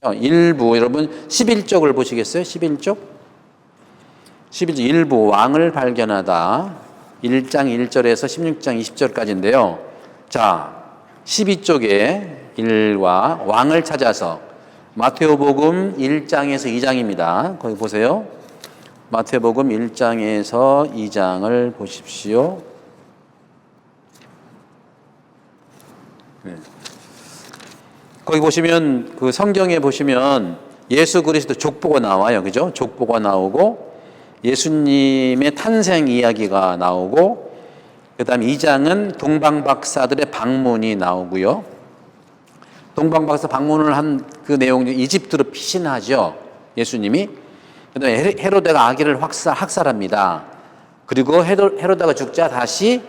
일부, 여러분 11쪽을 보시겠어요? 11쪽? 11쪽 일부 왕을 발견하다. 1장 1절에서 16장 20절까지인데요. 자, 12쪽에 1과 왕을 찾아서 마태오복음 1장에서 2장입니다. 거기 보세요. 마태복음 1장에서 2장을 보십시오. 거기 보시면 그 성경에 보시면 예수 그리스도 족보가 나와요. 그죠? 족보가 나오고 예수님의 탄생 이야기가 나오고 그다음에 2장은 동방박사들의 방문이 나오고요. 동방박사 방문을 한 그 내용 이집트로 피신하죠. 예수님이. 그다음에 헤로데가 아기를 학살합니다. 그리고 헤로데가 죽자 다시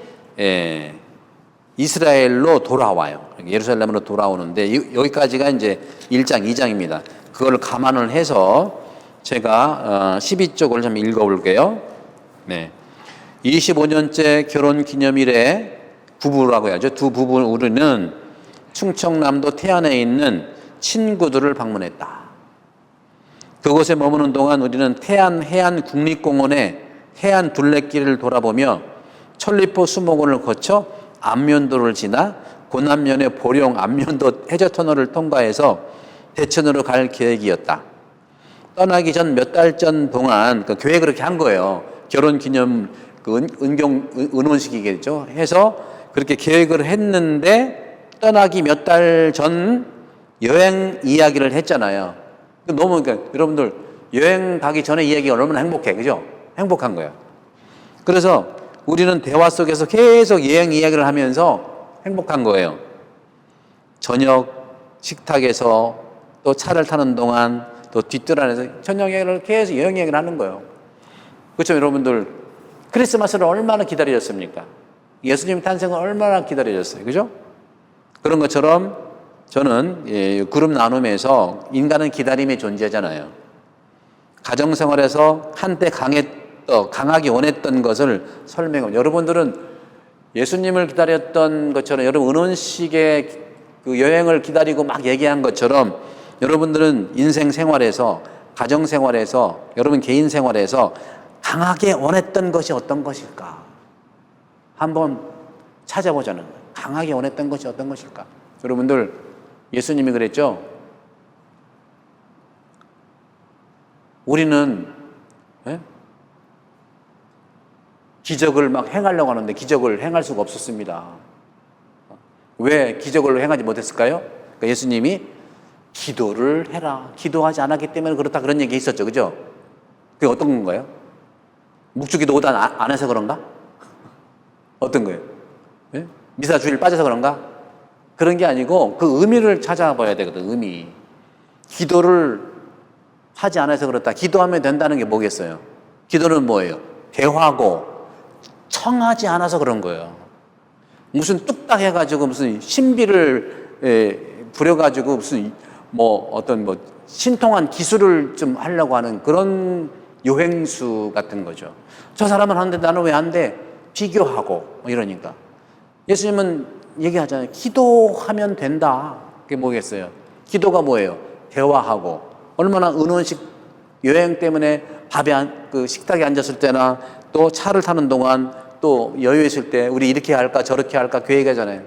이스라엘로 돌아와요. 예루살렘으로 돌아오는데 여기까지가 이제 1장, 2장입니다. 그걸 감안을 해서 제가 12쪽을 좀 읽어볼게요. 네. 25년째 결혼 기념일에 부부라고 해야죠. 두 부부 우리는 충청남도 태안에 있는 친구들을 방문했다. 그곳에 머무는 동안 우리는 태안 해안국립공원의 해안 둘레길을 돌아보며 천리포 수목원을 거쳐 안면도를 지나 고남면의 보령 안면도 해저터널을 통과해서 대천으로 갈 계획이었다. 떠나기 전 몇 달 전 동안 그 계획을 그렇게 한 거예요. 결혼 기념 그 은혼식이겠죠. 해서 그렇게 계획을 했는데 떠나기 몇 달 전 여행 이야기를 했잖아요. 너무 그러니까 여러분들 여행 가기 전에 이야기가 얼마나 행복해, 그죠? 행복한 거예요. 그래서 우리는 대화 속에서 계속 여행 이야기를 하면서 행복한 거예요. 저녁 식탁에서 또 차를 타는 동안 또 뒷뜰 안에서 저녁 이야기를 계속 여행 이야기를 하는 거예요. 그렇죠, 여러분들? 크리스마스를 얼마나 기다리셨습니까? 예수님 탄생을 얼마나 기다리셨어요, 그죠? 그런 것처럼 저는 그룹 나눔에서 인간은 기다림의 존재잖아요. 가정생활에서 한때 강하게 원했던 것을 설명합니다. 여러분들은 예수님을 기다렸던 것처럼 여러분 은혼식의 그 여행을 기다리고 막 얘기한 것처럼 여러분들은 인생 생활에서 가정 생활에서 여러분 개인 생활에서 강하게 원했던 것이 어떤 것일까? 한번 찾아보자는 거예요. 강하게 원했던 것이 어떤 것일까? 여러분들 예수님이 그랬죠. 우리는 기적을 막 행하려고 하는데 기적을 행할 수가 없었습니다. 왜 기적을 행하지 못했을까요? 그러니까 예수님이 기도를 해라. 기도하지 않았기 때문에 그렇다 그런 얘기 있었죠. 그죠? 그게 어떤 건가요? 묵주기도 5단 안 해서 그런가? 어떤 거예요? 미사 주일 빠져서 그런가? 그런 게 아니고 그 의미를 찾아봐야 되거든. 의미. 기도를 하지 않아서 그렇다. 기도하면 된다는 게 뭐겠어요? 기도는 뭐예요? 대화고 청하지 않아서 그런 거예요. 무슨 뚝딱 해가지고 무슨 신비를 부려가지고 무슨 어떤 신통한 기술을 좀 하려고 하는 그런 요행수 같은 거죠. 저 사람은 하는데 나는 왜 안 돼? 비교하고 이러니까. 예수님은 얘기하잖아요. 기도하면 된다. 그게 뭐겠어요? 기도가 뭐예요? 대화하고. 얼마나 은혼식 여행 때문에 그 식탁에 앉았을 때나 또 차를 타는 동안 또 여유 있을 때 우리 이렇게 할까 저렇게 할까 계획하잖아요.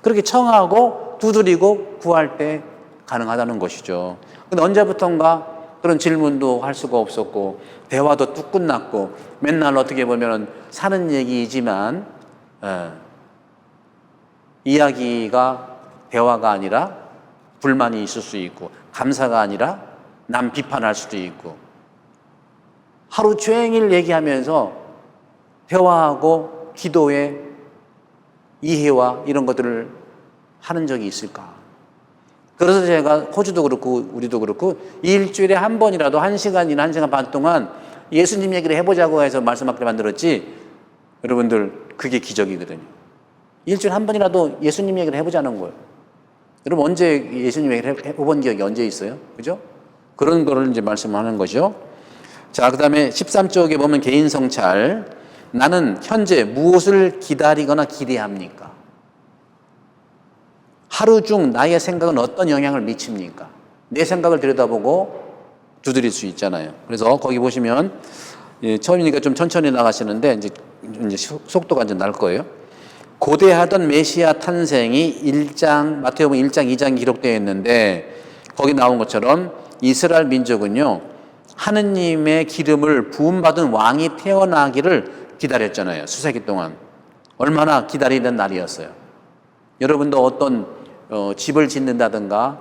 그렇게 청하고 두드리고 구할 때 가능하다는 것이죠. 근데 언제부턴가 그런 질문도 할 수가 없었고 대화도 뚝 끝났고 맨날 어떻게 보면 사는 얘기이지만 이야기가 대화가 아니라 불만이 있을 수 있고 감사가 아니라 남 비판할 수도 있고 하루 종일 얘기하면서 대화하고 기도의 이해와 이런 것들을 하는 적이 있을까? 그래서 제가 호주도 그렇고 우리도 그렇고 일주일에 한 번이라도 1시간이나 1시간 반 동안 예수님 얘기를 해보자고 해서 말씀하게 만들었지. 여러분들 그게 기적이거든요. 일주일에 한 번이라도 예수님 얘기를 해보자는 거예요. 여러분 언제 예수님 얘기를 해본 기억이 언제 있어요? 그죠? 그런 거를 이제 말씀하는 거죠. 자, 그 다음에 13쪽에 보면 개인 성찰. 나는 현재 무엇을 기다리거나 기대합니까? 하루 중 나의 생각은 어떤 영향을 미칩니까? 내 생각을 들여다보고 두드릴 수 있잖아요. 그래서 거기 보시면 처음이니까 좀 천천히 나가시는데 이제 속도가 이제 날 거예요. 고대하던 메시아 탄생이 마태복음 1장, 2장 기록되어 있는데 거기 나온 것처럼 이스라엘 민족은요, 하느님의 기름을 부음받은 왕이 태어나기를 기다렸잖아요. 수세기 동안. 얼마나 기다리는 날이었어요. 여러분도 어떤 집을 짓는다든가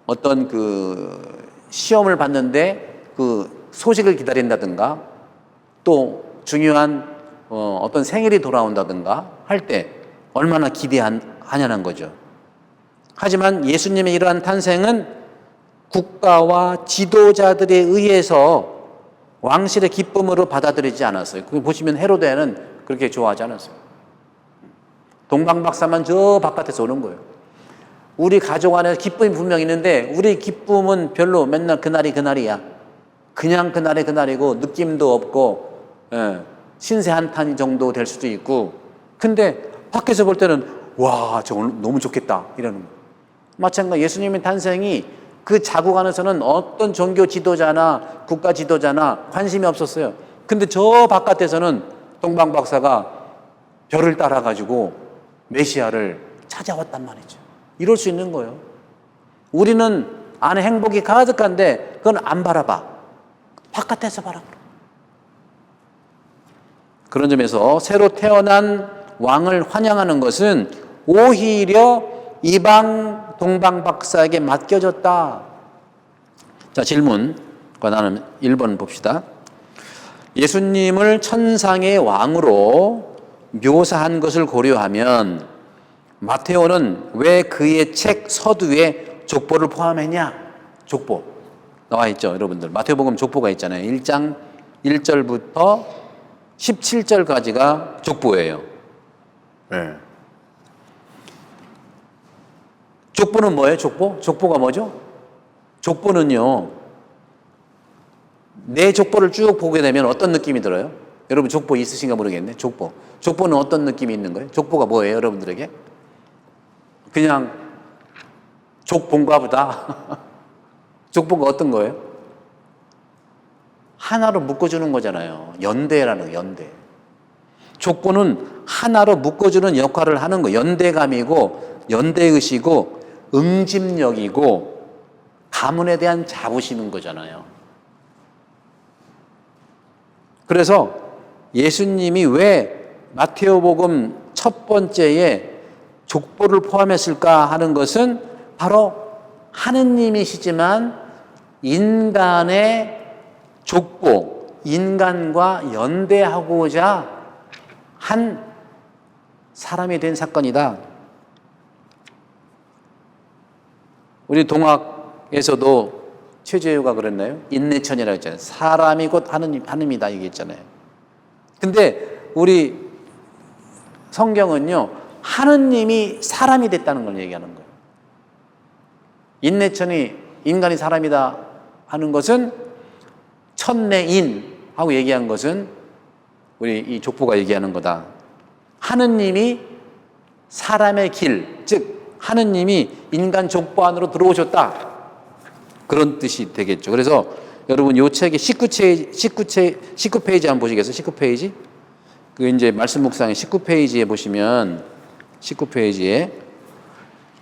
어떤 그 시험을 봤는데 그 소식을 기다린다든가 또 중요한 어떤 생일이 돌아온다든가 할 때 얼마나 기대하냐는 거죠. 하지만 예수님의 이러한 탄생은 국가와 지도자들에 의해서 왕실의 기쁨으로 받아들이지 않았어요. 그거 보시면 헤로데는 그렇게 좋아하지 않았어요. 동방박사만 저 바깥에서 오는 거예요. 우리 가족 안에 기쁨이 분명히 있는데 우리 기쁨은 별로 맨날 그날이 그날이야. 그냥 그날이 그날이고 느낌도 없고 신세 한탄 정도 될 수도 있고, 근데 밖에서 볼 때는 와, 저 오늘 너무 좋겠다 이러는 거예요. 마찬가지 예수님의 탄생이 그 자국 안에서는 어떤 종교 지도자나 국가 지도자나 관심이 없었어요. 근데 저 바깥에서는 동방박사가 별을 따라가지고 메시아를 찾아왔단 말이죠. 이럴 수 있는 거예요. 우리는 안에 행복이 가득한데 그건 안 바라봐. 바깥에서 바라봐. 그런 점에서 새로 태어난 왕을 환영하는 것은 오히려 이방 동방박사에게 맡겨졌다. 자, 질문과 나는 1번 봅시다. 예수님을 천상의 왕으로 묘사한 것을 고려하면 마테오는 왜 그의 책 서두에 족보를 포함했냐? 족보 나와 있죠, 여러분들. 마테오복음 족보가 있잖아요. 1장 1절부터 17절까지가 족보예요. 네. 족보는 뭐예요? 족보가 뭐죠? 족보는요, 내 족보를 쭉 보게 되면 어떤 느낌이 들어요? 여러분 족보 있으신가 모르겠네. 족보는 어떤 느낌이 있는 거예요? 족보가 뭐예요, 여러분들에게? 그냥 족본가 보다. 족보가 어떤 거예요? 하나로 묶어주는 거잖아요. 연대라는 연대. 족보는 하나로 묶어주는 역할을 하는 거예요. 연대감이고 연대의식이고 응집력이고 가문에 대한 자부심인 거잖아요. 그래서 예수님이 왜 마테오복음 첫 번째에 족보를 포함했을까 하는 것은 바로 하느님이시지만 인간의 족보, 인간과 연대하고자 한 사람이 된 사건이다. 우리 동학에서도 최재우가 그랬나요? 인내천이라고 했잖아요. 사람이 곧 하느님이다 얘기했잖아요. 근데 우리 성경은요, 하느님이 사람이 됐다는 걸 얘기하는 거예요. 인내천이 인간이 사람이다 하는 것은 천내인하고 얘기한 것은 우리 이 족보가 얘기하는 거다. 하느님이 사람의 길, 즉 하느님이 인간 족보 안으로 들어오셨다. 그런 뜻이 되겠죠. 그래서 여러분 이 책의 19페이지 한번 보시겠어요? 19페이지? 그 이제 말씀 묵상의 19페이지에 보시면 19페이지에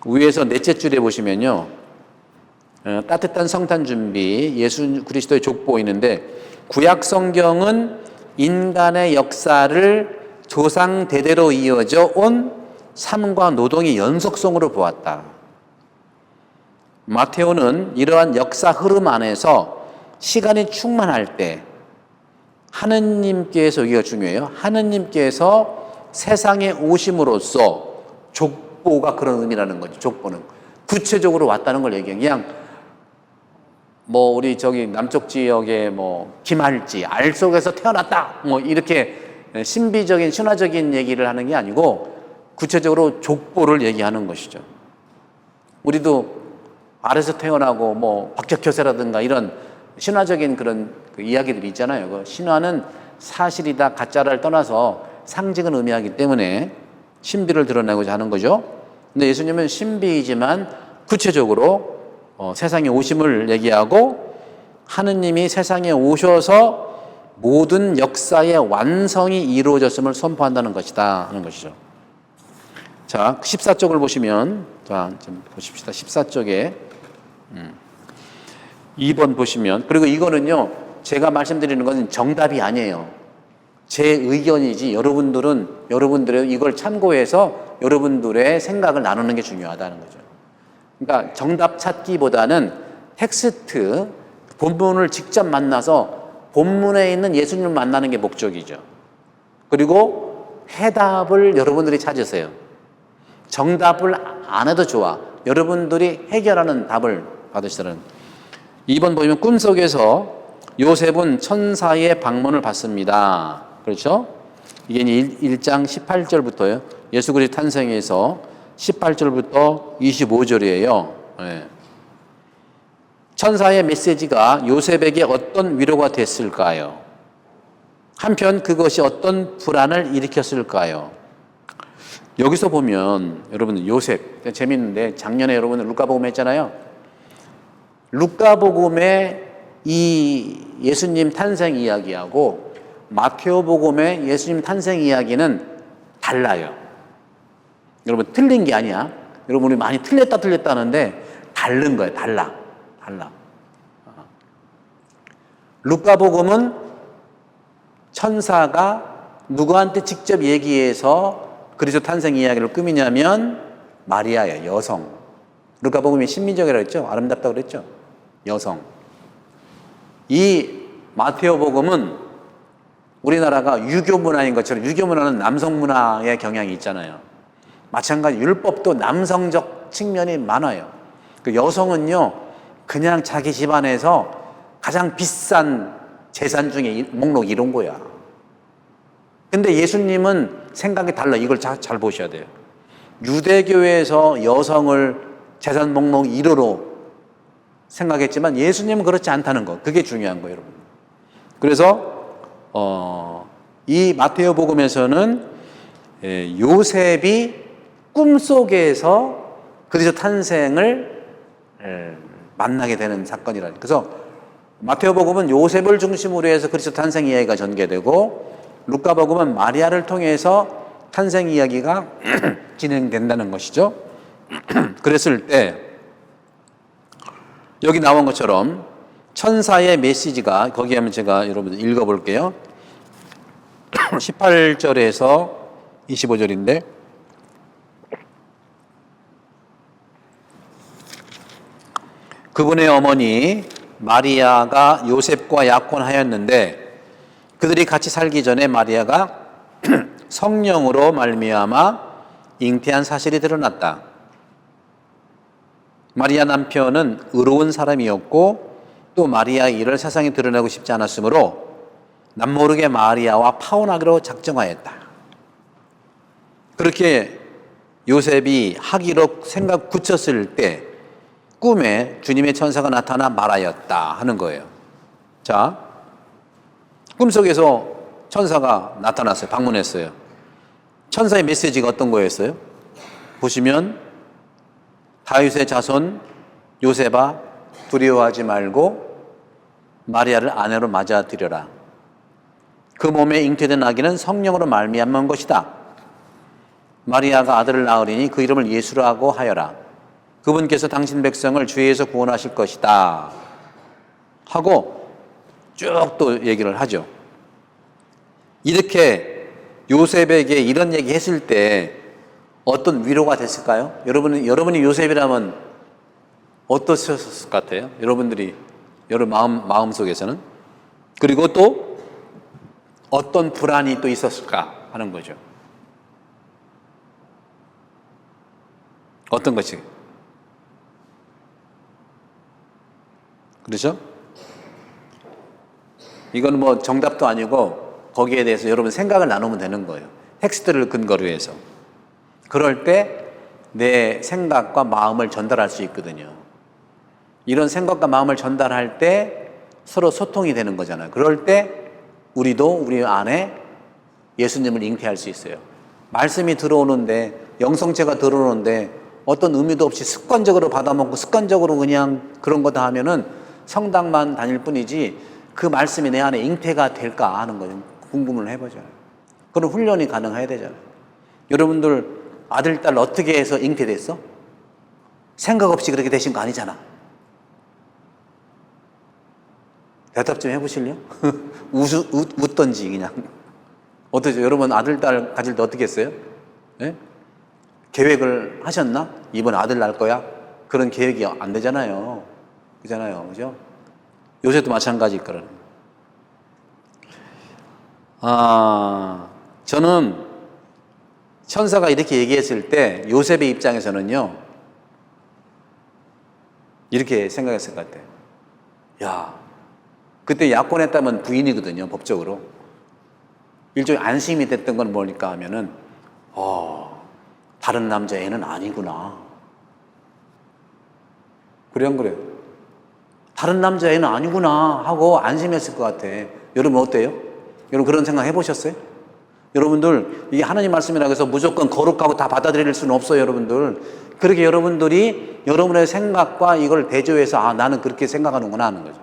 위에서 넷째 줄에 보시면요. 따뜻한 성탄 준비, 예수 그리스도의 족보 있는데 구약 성경은 인간의 역사를 조상 대대로 이어져 온 삶과 노동의 연속성으로 보았다. 마테오는 이러한 역사 흐름 안에서 시간이 충만할 때 하느님께서, 이게 중요해요. 하느님께서 세상에 오심으로써 족보가 그런 의미라는 거죠. 족보는 구체적으로 왔다는 걸 얘기해요. 그냥 뭐 우리 저기 남쪽 지역의 뭐 김할지 알 속에서 태어났다 뭐 이렇게 신비적인 신화적인 얘기를 하는 게 아니고 구체적으로 족보를 얘기하는 것이죠. 우리도 알에서 태어나고 뭐 박적효세라든가 이런 신화적인 그런 그 이야기들이 있잖아요. 그 신화는 사실이다 가짜를 떠나서 상징을 의미하기 때문에 신비를 드러내고자 하는 거죠. 근데 예수님은 신비이지만 구체적으로 세상에 오심을 얘기하고 하느님이 세상에 오셔서 모든 역사의 완성이 이루어졌음을 선포한다는 것이다 하는 것이죠. 자, 14쪽을 보시면, 자, 좀 보십시다. 14쪽에 2번 보시면, 그리고 이거는요, 제가 말씀드리는 것은 정답이 아니에요. 제 의견이지, 여러분들의 이걸 참고해서 여러분들의 생각을 나누는 게 중요하다는 거죠. 그러니까 정답 찾기보다는 텍스트, 본문을 직접 만나서 본문에 있는 예수님을 만나는 게 목적이죠. 그리고 해답을 여러분들이 찾으세요. 정답을 안 해도 좋아. 여러분들이 해결하는 답을 받으시라는. 2번 보면 꿈속에서 요셉은 천사의 방문을 받습니다. 그렇죠? 이게 1장 18절부터요. 예수 그리스도 탄생에서 18절부터 25절이에요. 네. 천사의 메시지가 요셉에게 어떤 위로가 됐을까요? 한편 그것이 어떤 불안을 일으켰을까요? 여기서 보면 여러분 요셉 재밌는데 작년에 여러분 루카복음 했잖아요. 루카복음의 이 예수님 탄생 이야기하고 마테오복음의 예수님 탄생 이야기는 달라요. 여러분 틀린 게 아니야. 여러분 우리 많이 틀렸다 하는데 다른 거예요. 달라. 루카복음은 천사가 누구한테 직접 얘기해서 그리스도 탄생 이야기를 꾸미냐면 마리아예요. 여성. 루카복음이 신민적이라고 했죠. 아름답다고 그랬죠. 여성. 이 마테오복음은 우리나라가 유교 문화인 것처럼 유교 문화는 남성 문화의 경향이 있잖아요. 마찬가지 율법도 남성적 측면이 많아요. 그 여성은요 그냥 자기 집안에서 가장 비싼 재산 중에 목록 이런 거야. 근데 예수님은 생각이 달라. 이걸 잘 보셔야 돼요. 유대교에서 여성을 재산 목록 1호로 생각했지만 예수님은 그렇지 않다는 거. 그게 중요한 거예요, 여러분. 그래서 이 마테오 복음에서는 요셉이 꿈속에서 그리스도 탄생을 만나게 되는 사건이라. 그래서 마테오 복음은 요셉을 중심으로 해서 그리스도 탄생 이야기가 전개되고 루카 복음은 마리아를 통해서 탄생 이야기가 진행된다는 것이죠. 그랬을 때 여기 나온 것처럼 천사의 메시지가 거기 하면 제가 여러분들 읽어볼게요. 18절에서 25절인데 그분의 어머니 마리아가 요셉과 약혼하였는데 그들이 같이 살기 전에 마리아가 성령으로 말미암아 잉태한 사실이 드러났다. 마리아 남편은 의로운 사람이었고 또 마리아의 일을 세상에 드러내고 싶지 않았으므로 남모르게 마리아와 파혼하기로 작정하였다. 그렇게 요셉이 하기로 생각 굳혔을 때 꿈에 주님의 천사가 나타나 말하였다 하는 거예요. 자, 꿈속에서 천사가 나타났어요. 방문했어요. 천사의 메시지가 어떤 거였어요? 보시면 다윗의 자손 요셉아 두려워하지 말고 마리아를 아내로 맞아들여라. 그 몸에 잉태된 아기는 성령으로 말미암은 것이다. 마리아가 아들을 낳으리니 그 이름을 예수라고 하여라. 그분께서 당신 백성을 죄에서 구원하실 것이다 하고 쭉 또 얘기를 하죠. 이렇게 요셉에게 이런 얘기 했을 때 어떤 위로가 됐을까요? 여러분이 요셉이라면 어떠셨을 것 같아요? 여러분 마음 속에서는. 그리고 또 어떤 불안이 또 있었을까 하는 거죠. 어떤 것이? 그렇죠? 이건 뭐 정답도 아니고 거기에 대해서 여러분 생각을 나누면 되는 거예요. 텍스트를 근거로 해서. 그럴 때 내 생각과 마음을 전달할 수 있거든요. 이런 생각과 마음을 전달할 때 서로 소통이 되는 거잖아요. 그럴 때 우리도 우리 안에 예수님을 잉태할 수 있어요. 말씀이 들어오는데, 영성체가 들어오는데 어떤 의미도 없이 습관적으로 받아먹고 습관적으로 그냥 그런 거 다 하면은 성당만 다닐 뿐이지 그 말씀이 내 안에 잉태가 될까 하는 거 좀 궁금을 해보잖아요. 그런 훈련이 가능해야 되잖아요. 여러분들 아들, 딸 어떻게 해서 잉태됐어? 생각 없이 그렇게 되신 거 아니잖아. 대답 좀 해보실래요? 웃던지 그냥. 어떠죠? 여러분 아들, 딸 가질 때 어떻게 했어요? 네? 계획을 하셨나? 이번에 아들 낳을 거야? 그런 계획이 안 되잖아요. 그잖아요. 그죠? 요새도 마찬가지일 거라는. 저는 천사가 이렇게 얘기했을 때 요셉의 입장에서는요, 이렇게 생각했을 것 같아요. 야, 그때 약혼했다면 부인이거든요, 법적으로. 일종의 안심이 됐던 건 뭘까 하면은, 다른 남자애는 아니구나. 그래, 안 그래요? 다른 남자애는 아니구나 하고 안심했을 것 같아. 여러분 어때요? 여러분 그런 생각 해보셨어요? 여러분들, 이게 하나님 말씀이라고 해서 무조건 거룩하고 다 받아들일 수는 없어요, 여러분들. 그렇게 여러분들이 여러분의 생각과 이걸 대조해서, 나는 그렇게 생각하는구나 하는 거죠.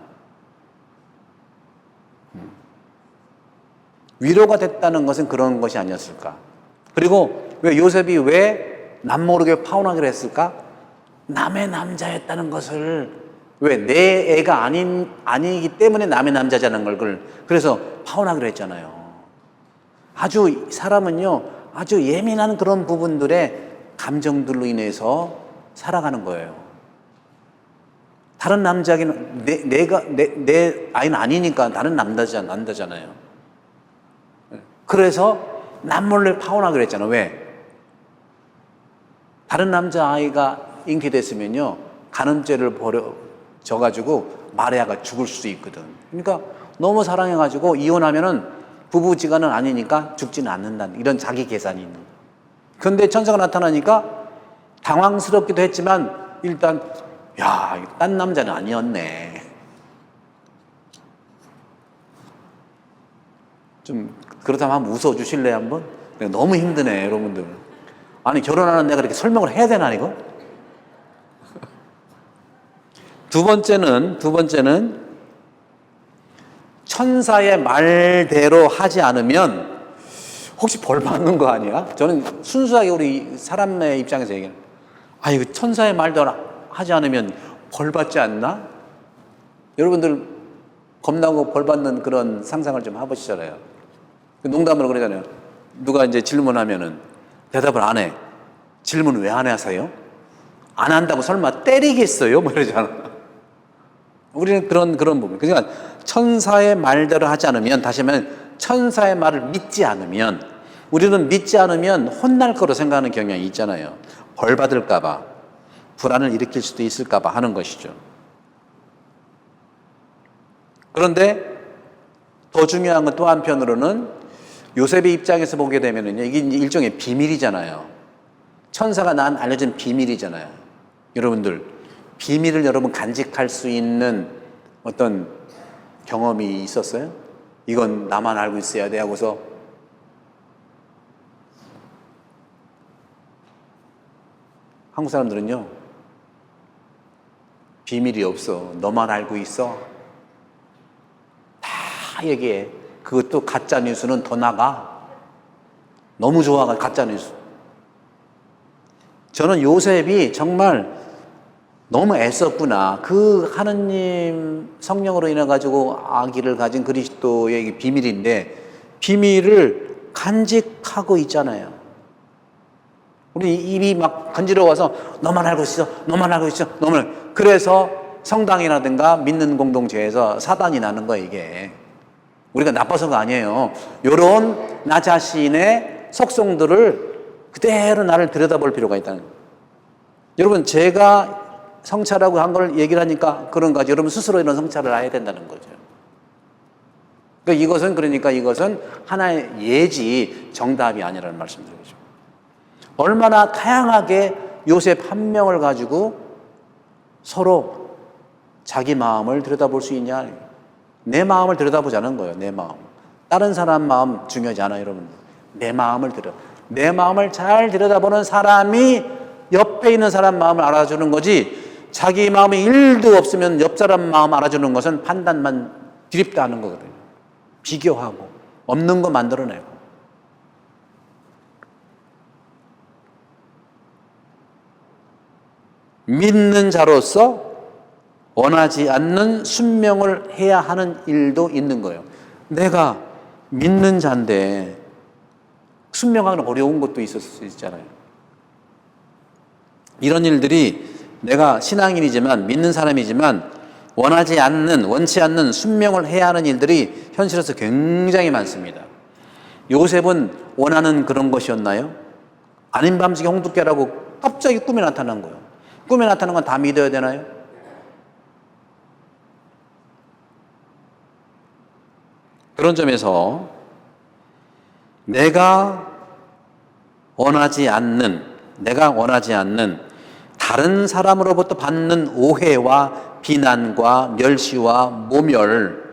위로가 됐다는 것은 그런 것이 아니었을까. 그리고 왜 요셉이 왜 남모르게 파혼하기로 했을까? 남의 남자였다는 것을, 왜 내 애가 아니기 때문에 남의 남자자는 걸 그래서 파혼하기로 했잖아요. 아주 사람은요, 아주 예민한 그런 부분들의 감정들로 인해서 살아가는 거예요. 다른 남자에게는 내 아이는 아니니까 다른 남자잖아요. 그래서 남몰래 파혼하기로 했잖아. 왜? 다른 남자아이가 잉태됐으면요, 간음죄를 져가지고 마리아가 죽을 수도 있거든. 그러니까 너무 사랑해가지고 이혼하면은 부부지간은 아니니까 죽지는 않는다는 이런 자기 계산이 있는 거예요. 그런데 천사가 나타나니까 당황스럽기도 했지만 일단, 딴 남자는 아니었네. 좀 그렇다면 한번 웃어주실래요, 한번? 너무 힘드네, 여러분들. 아니, 결혼하는 내가 이렇게 설명을 해야 되나, 이거? 두 번째는 천사의 말대로 하지 않으면 혹시 벌 받는 거 아니야? 저는 순수하게 우리 사람의 입장에서 얘기해요. 이거 천사의 말대로 하지 않으면 벌 받지 않나? 여러분들 겁나고 벌 받는 그런 상상을 좀 해보시잖아요. 농담으로 그러잖아요. 누가 이제 질문하면은 대답을 안 해. 질문 왜 안 하세요? 안 한다고 설마 때리겠어요? 뭐 이러잖아. 우리는 그런 부분. 그러니까 천사의 말대로 하지 않으면, 다시 말하면 천사의 말을 믿지 않으면, 우리는 믿지 않으면 혼날 거로 생각하는 경향이 있잖아요. 벌 받을까봐, 불안을 일으킬 수도 있을까봐 하는 것이죠. 그런데 더 중요한 건 또 한편으로는 요셉의 입장에서 보게 되면은요, 이게 일종의 비밀이잖아요. 천사가 난 알려준 비밀이잖아요. 여러분들, 비밀을 여러분 간직할 수 있는 어떤 경험이 있었어요? 이건 나만 알고 있어야 돼 하고서. 한국 사람들은요, 비밀이 없어. 너만 알고 있어. 다 얘기해. 그것도 가짜 뉴스는 더 나가. 너무 좋아가 가짜 뉴스. 저는 요셉이 정말 너무 애썼구나. 그 하느님 성령으로 인해 가지고 아기를 가진 그리스도의 비밀인데 비밀을 간직하고 있잖아요. 우리 입이 막 간지러워서 너만 알고 있어, 너만 알고 있어, 너만. 그래서 성당이라든가 믿는 공동체에서 사단이 나는 거예요, 이게. 우리가 나빠서가 아니에요. 요런 나 자신의 속성들을 그대로 나를 들여다볼 필요가 있다는 거예요. 여러분, 제가 성찰하고 한 걸 얘기를 하니까 그런 거지. 여러분 스스로 이런 성찰을 해야 된다는 거죠. 그러니까 이것은 하나의 예지 정답이 아니라는 말씀드리죠. 얼마나 다양하게 요셉 한 명을 가지고 서로 자기 마음을 들여다볼 수 있냐. 내 마음을 들여다보자는 거예요. 내 마음. 다른 사람 마음 중요하지 않아요, 여러분. 내 마음을 내 마음을 잘 들여다보는 사람이 옆에 있는 사람 마음을 알아주는 거지, 자기 마음에 1도 없으면 옆 사람 마음 알아주는 것은 판단만 드립다 하는 거거든요. 비교하고 없는 거 만들어내고. 믿는 자로서 원하지 않는 순명을 해야 하는 일도 있는 거예요. 내가 믿는 자인데 순명하기는 어려운 것도 있을 수 있잖아요. 이런 일들이 내가 신앙인이지만, 믿는 사람이지만 원치 않는 순명을 해야 하는 일들이 현실에서 굉장히 많습니다. 요셉은 원하는 그런 것이었나요? 아닌 밤중에 홍두깨라고 갑자기 꿈에 나타난 거예요. 꿈에 나타난 건 다 믿어야 되나요? 그런 점에서 내가 원하지 않는 다른 사람으로부터 받는 오해와 비난과 멸시와 모멸,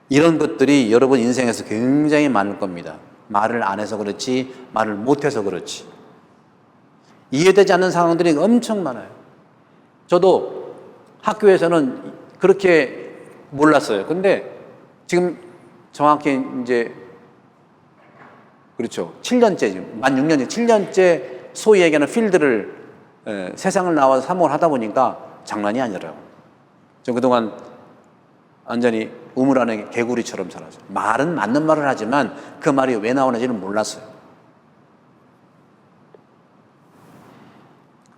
이런 것들이 여러분 인생에서 굉장히 많을 겁니다. 말을 안 해서 그렇지, 말을 못해서 그렇지. 이해되지 않는 상황들이 엄청 많아요. 저도 학교에서는 그렇게 몰랐어요. 근데 지금 정확히 이제 그렇죠. 7년째, 만 6년째, 7년째 소위 얘기하는 필드를 세상을 나와서 사목을 하다 보니까 장난이 아니더라고요. 저 그동안 완전히 우물 안에 개구리처럼 살았어요. 말은 맞는 말을 하지만 그 말이 왜 나오는지는 몰랐어요.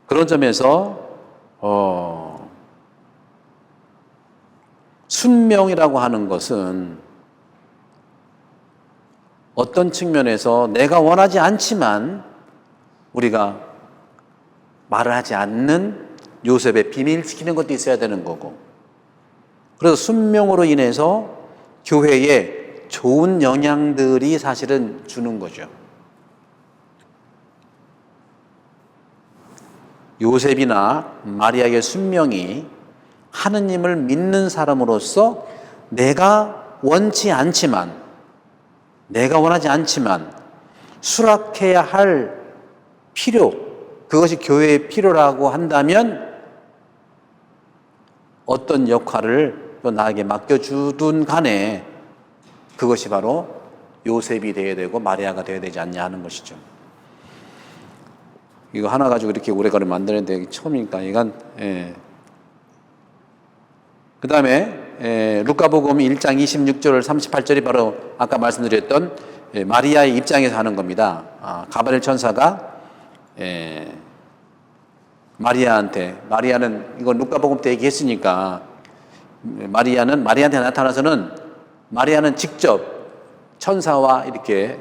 그런 점에서 순명이라고 하는 것은 어떤 측면에서 내가 원하지 않지만 우리가 말을 하지 않는 요셉의 비밀시키는 것도 있어야 되는 거고, 그래서 순명으로 인해서 교회에 좋은 영향들이 사실은 주는 거죠. 요셉이나 마리아의 순명이 하느님을 믿는 사람으로서 내가 원하지 않지만 수락해야 할 필요, 그것이 교회의 필요라고 한다면 어떤 역할을 또 나에게 맡겨주든 간에 그것이 바로 요셉이 되어야 되고 마리아가 되어야 되지 않냐 하는 것이죠. 이거 하나 가지고 이렇게 오래가려 만드는데 처음이니까 이건 그 다음에 루카복음 1장 26절 38절이 바로 아까 말씀드렸던 마리아의 입장에서 하는 겁니다. 가브리엘 천사가 마리아는 이건 루카복음 때 얘기했으니까 마리아한테 나타나서는 마리아는 직접 천사와 이렇게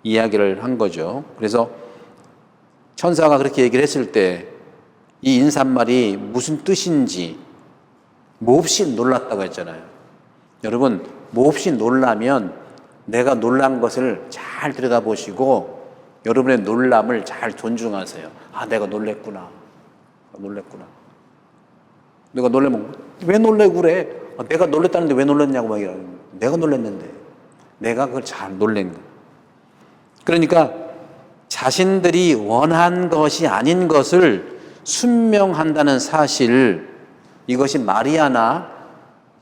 이야기를 한 거죠. 그래서 천사가 그렇게 얘기를 했을 때 이 인사말이 무슨 뜻인지 몹시 놀랐다고 했잖아요. 여러분, 몹시 놀라면 내가 놀란 것을 잘 들여다보시고 여러분의 놀람을 잘 존중하세요. 내가 놀랬구나. 내가 놀래면 왜 놀래고 그래? 내가 놀랬다는데 왜 놀랬냐고 막 이러는 거예요. 내가 놀랬는데. 내가 그걸 잘 놀란 거예요. 그러니까 자신들이 원한 것이 아닌 것을 순명한다는 사실, 이것이 마리아나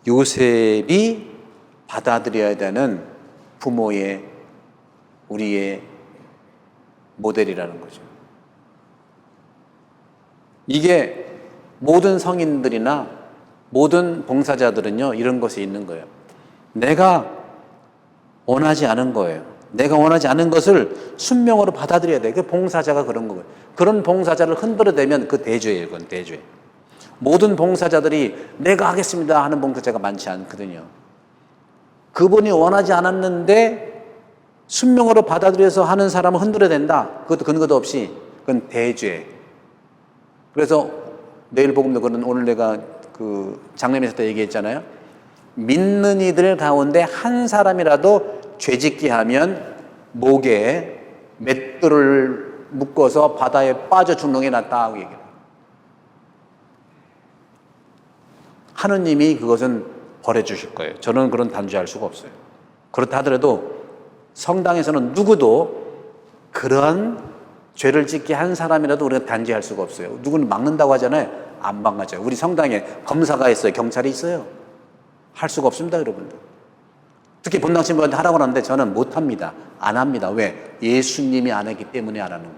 요셉이 받아들여야 되는 부모의, 우리의 모델이라는 거죠. 이게 모든 성인들이나 모든 봉사자들은요, 이런 것이 있는 거예요. 내가 원하지 않은 거예요. 내가 원하지 않은 것을 순명으로 받아들여야 돼. 그 봉사자가 그런 거예요. 그런 봉사자를 흔들어대면 그 대죄예요. 그건 대죄. 모든 봉사자들이 내가 하겠습니다 하는 봉사자가 많지 않거든요. 그분이 원하지 않았는데 순명으로 받아들여서 하는 사람을 흔들어댄다. 그것도 근거도 없이 그건 대죄. 그래서 내일 복음도 그런, 오늘 내가 그 장례에서 때 얘기했잖아요. 믿는 이들 가운데 한 사람이라도 죄짓게 하면 목에 맷돌을 묶어서 바다에 빠져 죽는 게 낫다 하고 얘기해요. 하느님이 그것은 벌해주실 거예요. 저는 그런 단죄할 수가 없어요. 그렇다 하더라도 성당에서는 누구도 그런 죄를 짓게 한 사람이라도 우리가 단죄할 수가 없어요. 누구는 막는다고 하잖아요. 안 막아져요. 우리 성당에 검사가 있어요. 경찰이 있어요. 할 수가 없습니다, 여러분들. 특히 본당신부한테 하라고 하는데 저는 못합니다. 안 합니다. 왜? 예수님이 안 했기 때문에 안 하는 거예요.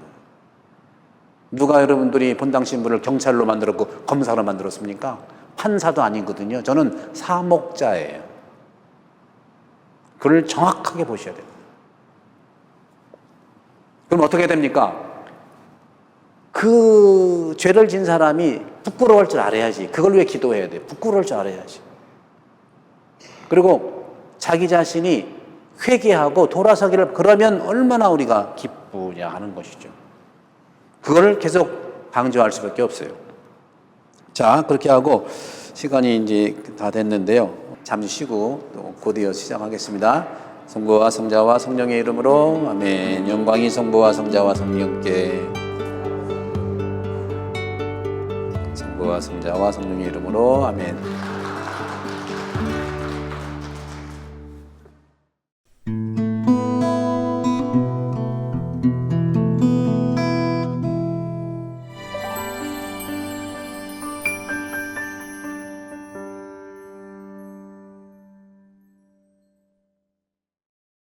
누가 여러분들이 본당신부를 경찰로 만들었고 검사로 만들었습니까? 판사도 아니거든요. 저는 사목자예요. 그걸 정확하게 보셔야 돼요. 그럼 어떻게 됩니까? 그 죄를 진 사람이 부끄러울 줄 알아야지. 그걸 위해 기도해야 돼요. 부끄러울 줄 알아야지. 그리고 자기 자신이 회개하고 돌아서기를 그러면 얼마나 우리가 기쁘냐 하는 것이죠. 그걸 계속 강조할 수밖에 없어요. 자, 그렇게 하고 시간이 이제 다 됐는데요. 잠시 쉬고 또 곧이어 시작하겠습니다. 성부와 성자와 성령의 이름으로 아멘. 영광이 성부와 성자와 성령께. 성부와 성자와 성령의 이름으로 아멘.